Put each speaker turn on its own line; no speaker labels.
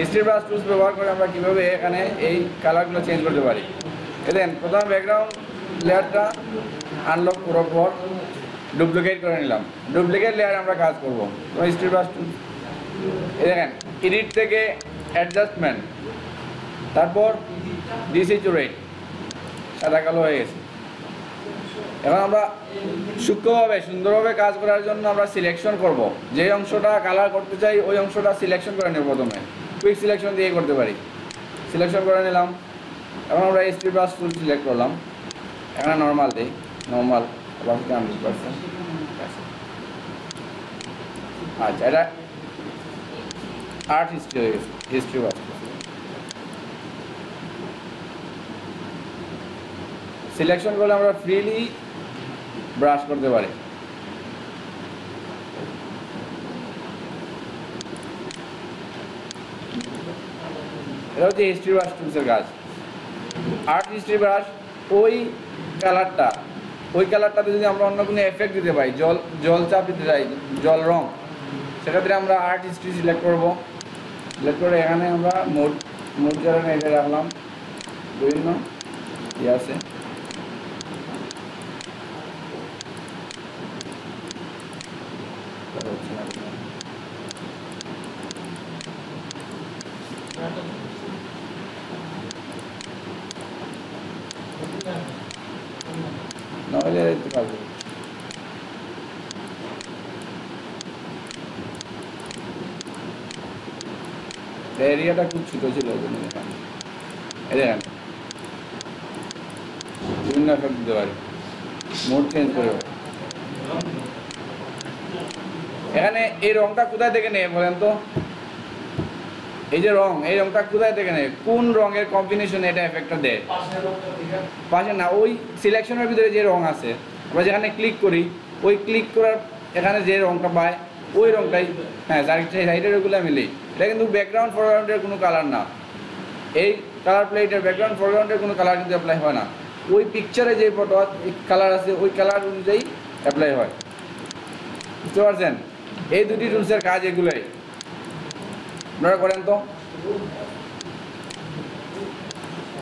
Still brush tools ব্যবহার করে আমরা কীভাবে এখানে এই কালারগুলো চেঞ্জ করতে পারি। দেখেন প্রথম ব্যাকগ্রাউন্ড লেয়ারটা আনলক করার পর ডুপ্লিকেট করে নিলাম, ডুপ্লিকেট লেয়ার আমরা কাজ করবো। তো স্টিল ব্রাশ টুলস দেখেন এডিট থেকে অ্যাডজাস্টমেন্ট, তারপর ডিস্যাচুরেট, সাদা কালো হয়ে গেছে। এখন আমরা সূক্ষ্মভাবে সুন্দরভাবে কাজ করার জন্য আমরা সিলেকশন করব, যে অংশটা কালার করতে চাই ওই অংশটা সিলেকশন করে নেব। প্রথমে কুইক সিলেকশন দিয়ে করতে পারি, সিলেকশন করে নিলাম। এখন আমরা স্টিল ব্রাশ টুল সিলেক্ট করলাম, এখানে নর্মাল দিই, নর্মাল 100%। আচ্ছা, এটা আর্ট হিস্ট্রি হয়ে গেছে, হিস্ট্রি ব্রাশ সিলেকশন করলে আমরা ফ্রিলি ব্রাশ করতে পারি। এটা হচ্ছে হিস্ট্রি ব্রাশ টুলসের কাজ। আর্ট হিস্ট্রি ব্রাশ ওই কালারটাতে যদি আমরা অন্য কোনো এফেক্ট দিতে পারি, জল চাপ দিতে চাই, জল রং, সেক্ষেত্রে আমরা আর্ট হিস্ট্রি সিলেক্ট করব। সিলেক্ট করে এখানে আমরা মোড যারা এটা রাখলাম, বিভিন্ন ইয়ে আছে, নইলে দেখতে পারবো। এরিয়াটা খুব ছোট ছিল, এই জন্য দেখেন বিভিন্ন এফেক্ট দিতে পারি, মোড চেঞ্জ করে। এখানে এই রংটা কোথায় থেকে নেই বলেন তো? এই যে রং, এই রংটা কোথায় থেকে নেই, কোন রঙের কম্বিনেশনে এটা এফেক্টটা দেয়? পাশে না, ওই সিলেকশনের ভিতরে যে রং আছে, আমরা যেখানে ক্লিক করি, ওই ক্লিক করার এখানে যে রংটা পায় ওই রংটাই, হ্যাঁ সাইডের ওগুলো মিলি। এটা কিন্তু ব্যাকগ্রাউন্ড ফরগ্রাউন্ডের কোনো কালার না, এই কালার প্লেটের ব্যাকগ্রাউন্ড ফরগ্রাউন্ডের কোনো কালার কিন্তু অ্যাপ্লাই হয় না। ওই পিকচারে যে ফটো কালার আছে ওই কালার অনুযায়ী অ্যাপ্লাই হয়, বুঝতে পারছেন? এই দুটি টুলসের কাজ এগুলোই, আপনারা করেন তো।